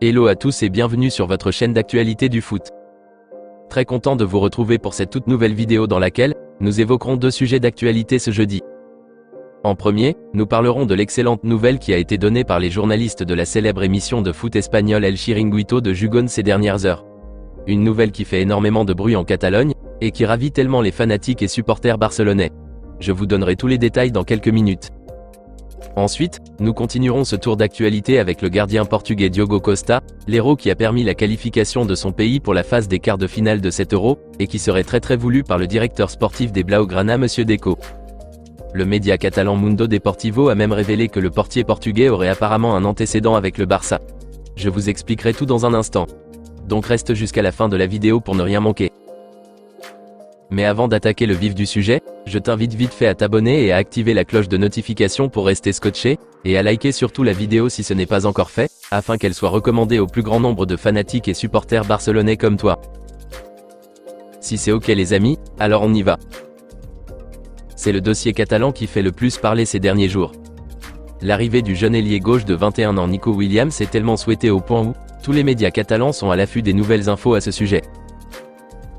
Hello à tous et bienvenue sur votre chaîne d'actualité du foot. Très content de vous retrouver pour cette toute nouvelle vidéo dans laquelle nous évoquerons deux sujets d'actualité ce jeudi. En premier, nous parlerons de l'excellente nouvelle qui a été donnée par les journalistes de la célèbre émission de foot espagnole El Chiringuito de Gijón ces dernières heures. Une nouvelle qui fait énormément de bruit en Catalogne, et qui ravit tellement les fanatiques et supporters barcelonais. Je vous donnerai tous les détails dans quelques minutes. Ensuite, nous continuerons ce tour d'actualité avec le gardien portugais Diogo Costa, l'héros qui a permis la qualification de son pays pour la phase des quarts de finale de cet Euro, et qui serait très voulu par le directeur sportif des Blaugrana Monsieur Deco. Le média catalan Mundo Deportivo a même révélé que le portier portugais aurait apparemment un antécédent avec le Barça. Je vous expliquerai tout dans un instant. Donc reste jusqu'à la fin de la vidéo pour ne rien manquer. Mais avant d'attaquer le vif du sujet, je t'invite vite fait à t'abonner et à activer la cloche de notification pour rester scotché, et à liker surtout la vidéo si ce n'est pas encore fait, afin qu'elle soit recommandée au plus grand nombre de fanatiques et supporters barcelonais comme toi. Si c'est ok les amis, alors on y va. C'est le dossier catalan qui fait le plus parler ces derniers jours. L'arrivée du jeune ailier gauche de 21 ans Nico Williams est tellement souhaitée au point où tous les médias catalans sont à l'affût des nouvelles infos à ce sujet.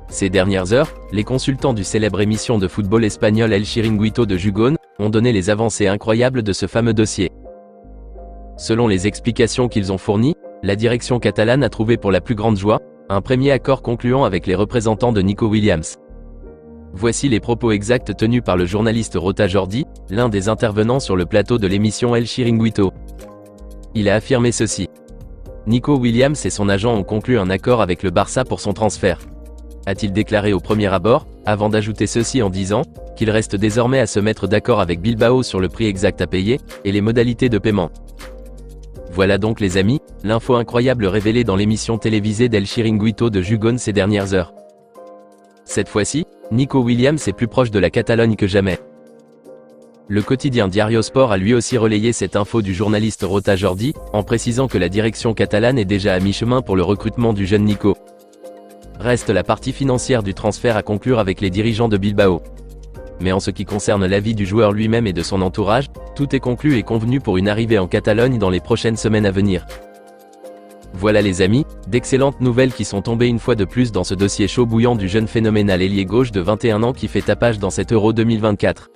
Ces dernières heures, les consultants du célèbre émission de football espagnol El Chiringuito de Gijón ont donné les avancées incroyables de ce fameux dossier. Selon les explications qu'ils ont fournies, la direction catalane a trouvé pour la plus grande joie un premier accord concluant avec les représentants de Nico Williams. Voici les propos exacts tenus par le journaliste Rota Jordi, l'un des intervenants sur le plateau de l'émission El Chiringuito. Il a affirmé ceci. Nico Williams et son agent ont conclu un accord avec le Barça pour son transfert. A-t-il déclaré au premier abord, avant d'ajouter ceci en disant qu'il reste désormais à se mettre d'accord avec Bilbao sur le prix exact à payer et les modalités de paiement. Voilà donc les amis, l'info incroyable révélée dans l'émission télévisée d'El Chiringuito de Gijón ces dernières heures. Cette fois-ci, Nico Williams est plus proche de la Catalogne que jamais. Le quotidien Diario Sport a lui aussi relayé cette info du journaliste Rota Jordi, en précisant que la direction catalane est déjà à mi-chemin pour le recrutement du jeune Nico. Reste la partie financière du transfert à conclure avec les dirigeants de Bilbao. Mais en ce qui concerne l'avis du joueur lui-même et de son entourage, tout est conclu et convenu pour une arrivée en Catalogne dans les prochaines semaines à venir. Voilà les amis, d'excellentes nouvelles qui sont tombées une fois de plus dans ce dossier chaud bouillant du jeune phénoménal ailier gauche de 21 ans qui fait tapage dans cet Euro 2024.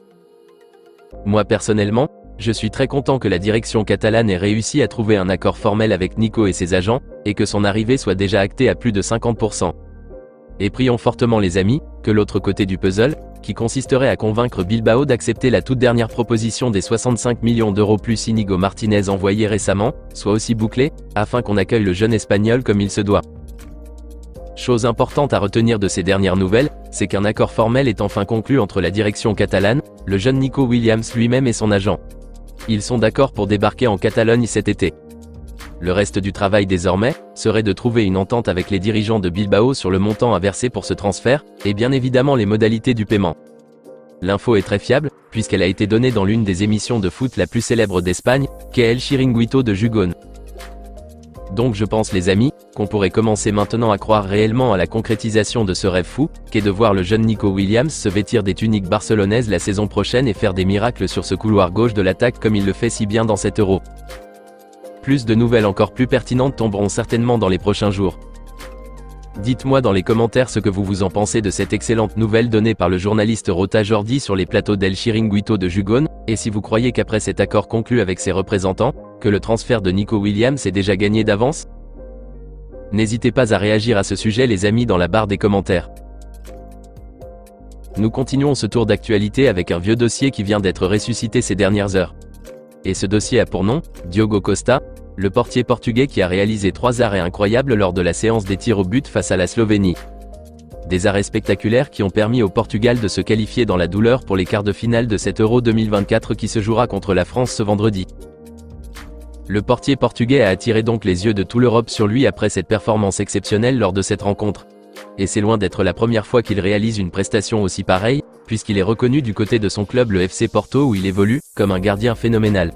Moi personnellement, je suis très content que la direction catalane ait réussi à trouver un accord formel avec Nico et ses agents, et que son arrivée soit déjà actée à plus de 50%. Et prions fortement les amis, que l'autre côté du puzzle, qui consisterait à convaincre Bilbao d'accepter la toute dernière proposition des 65 millions d'euros plus Íñigo Martínez envoyée récemment, soit aussi bouclée, afin qu'on accueille le jeune espagnol comme il se doit. Chose importante à retenir de ces dernières nouvelles, c'est qu'un accord formel est enfin conclu entre la direction catalane, le jeune Nico Williams lui-même et son agent. Ils sont d'accord pour débarquer en Catalogne cet été. Le reste du travail désormais, serait de trouver une entente avec les dirigeants de Bilbao sur le montant à verser pour ce transfert, et bien évidemment les modalités du paiement. L'info est très fiable, puisqu'elle a été donnée dans l'une des émissions de foot la plus célèbre d'Espagne, qu'est El Chiringuito de Gijón. Donc je pense les amis, qu'on pourrait commencer maintenant à croire réellement à la concrétisation de ce rêve fou, qu'est de voir le jeune Nico Williams se vêtir des tuniques barcelonaises la saison prochaine et faire des miracles sur ce couloir gauche de l'attaque comme il le fait si bien dans cet Euro. Plus de nouvelles encore plus pertinentes tomberont certainement dans les prochains jours. Dites-moi dans les commentaires ce que vous en pensez de cette excellente nouvelle donnée par le journaliste Rota Jordi sur les plateaux d'El Chiringuito de Gijón, et si vous croyez qu'après cet accord conclu avec ses représentants, que le transfert de Nico Williams est déjà gagné d'avance. N'hésitez pas à réagir à ce sujet les amis dans la barre des commentaires. Nous continuons ce tour d'actualité avec un vieux dossier qui vient d'être ressuscité ces dernières heures. Et ce dossier a pour nom, Diogo Costa, le portier portugais qui a réalisé 3 arrêts incroyables lors de la séance des tirs au but face à la Slovénie. Des arrêts spectaculaires qui ont permis au Portugal de se qualifier dans la douleur pour les quarts de finale de cet Euro 2024 qui se jouera contre la France ce vendredi. Le portier portugais a attiré donc les yeux de toute l'Europe sur lui après cette performance exceptionnelle lors de cette rencontre. Et c'est loin d'être la première fois qu'il réalise une prestation aussi pareille, puisqu'il est reconnu du côté de son club le FC Porto où il évolue, comme un gardien phénoménal.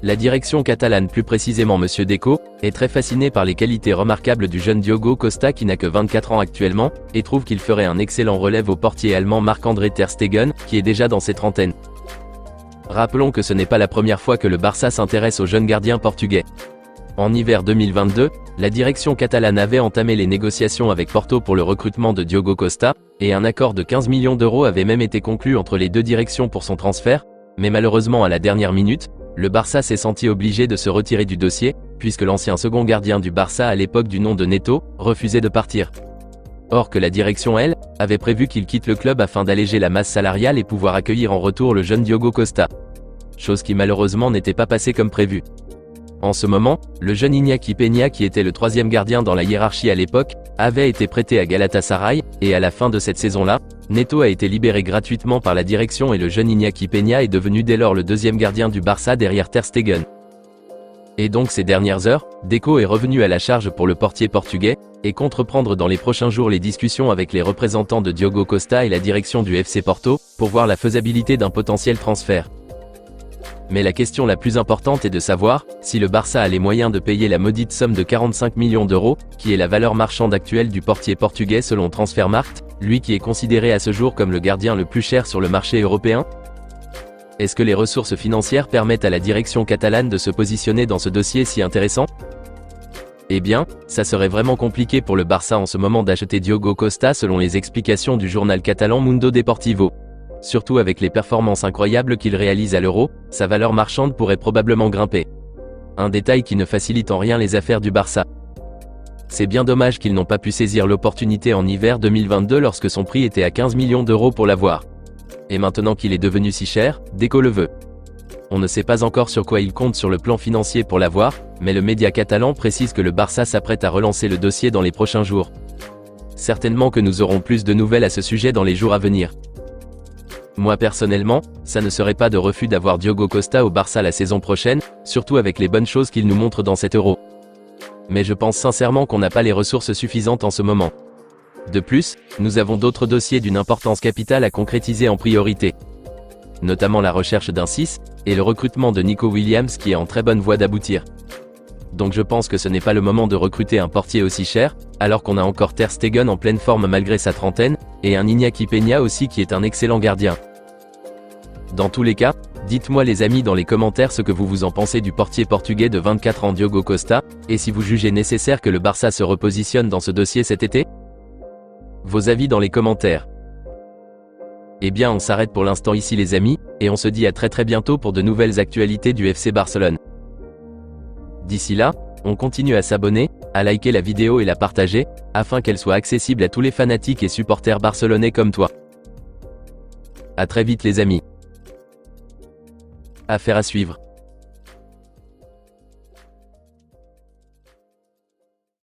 La direction catalane, plus précisément Monsieur Deco, est très fascinée par les qualités remarquables du jeune Diogo Costa qui n'a que 24 ans actuellement, et trouve qu'il ferait un excellent relève au portier allemand Marc-André Ter Stegen, qui est déjà dans ses trentaines. Rappelons que ce n'est pas la première fois que le Barça s'intéresse au jeune gardien portugais. En hiver 2022, la direction catalane avait entamé les négociations avec Porto pour le recrutement de Diogo Costa, et un accord de 15 millions d'euros avait même été conclu entre les deux directions pour son transfert, mais malheureusement à la dernière minute, le Barça s'est senti obligé de se retirer du dossier, puisque l'ancien second gardien du Barça à l'époque du nom de Neto, refusait de partir. Or que la direction, elle, avait prévu qu'il quitte le club afin d'alléger la masse salariale et pouvoir accueillir en retour le jeune Diogo Costa. Chose qui malheureusement n'était pas passée comme prévu. En ce moment, le jeune Iñaki Peña, qui était le troisième gardien dans la hiérarchie à l'époque, avait été prêté à Galatasaray, et à la fin de cette saison-là, Neto a été libéré gratuitement par la direction et le jeune Iñaki Peña est devenu dès lors le deuxième gardien du Barça derrière Ter Stegen. Et donc ces dernières heures, Deco est revenu à la charge pour le portier portugais, et compte reprendre dans les prochains jours les discussions avec les représentants de Diogo Costa et la direction du FC Porto, pour voir la faisabilité d'un potentiel transfert. Mais la question la plus importante est de savoir si le Barça a les moyens de payer la maudite somme de 45 millions d'euros, qui est la valeur marchande actuelle du portier portugais selon Transfermarkt, lui qui est considéré à ce jour comme le gardien le plus cher sur le marché européen. Est-ce que les ressources financières permettent à la direction catalane de se positionner dans ce dossier si intéressant? Eh bien, ça serait vraiment compliqué pour le Barça en ce moment d'acheter Diogo Costa selon les explications du journal catalan Mundo Deportivo. Surtout avec les performances incroyables qu'il réalise à l'Euro, sa valeur marchande pourrait probablement grimper. Un détail qui ne facilite en rien les affaires du Barça. C'est bien dommage qu'ils n'ont pas pu saisir l'opportunité en hiver 2022 lorsque son prix était à 15 millions d'euros pour l'avoir. Et maintenant qu'il est devenu si cher, Deco le veut. On ne sait pas encore sur quoi il compte sur le plan financier pour l'avoir, mais le média catalan précise que le Barça s'apprête à relancer le dossier dans les prochains jours. Certainement que nous aurons plus de nouvelles à ce sujet dans les jours à venir. Moi personnellement, ça ne serait pas de refus d'avoir Diogo Costa au Barça la saison prochaine, surtout avec les bonnes choses qu'il nous montre dans cet Euro. Mais je pense sincèrement qu'on n'a pas les ressources suffisantes en ce moment. De plus, nous avons d'autres dossiers d'une importance capitale à concrétiser en priorité. Notamment la recherche d'un 6, et le recrutement de Nico Williams qui est en très bonne voie d'aboutir. Donc je pense que ce n'est pas le moment de recruter un portier aussi cher, alors qu'on a encore Ter Stegen en pleine forme malgré sa trentaine, et un Iñaki Peña aussi qui est un excellent gardien. Dans tous les cas, dites-moi les amis dans les commentaires ce que vous en pensez du portier portugais de 24 ans Diogo Costa, et si vous jugez nécessaire que le Barça se repositionne dans ce dossier cet été. Vos avis dans les commentaires. Eh bien on s'arrête pour l'instant ici les amis, et on se dit à très bientôt pour de nouvelles actualités du FC Barcelone. D'ici là, on continue à s'abonner, à liker la vidéo et la partager, afin qu'elle soit accessible à tous les fanatiques et supporters barcelonais comme toi. À très vite les amis. Affaire à suivre.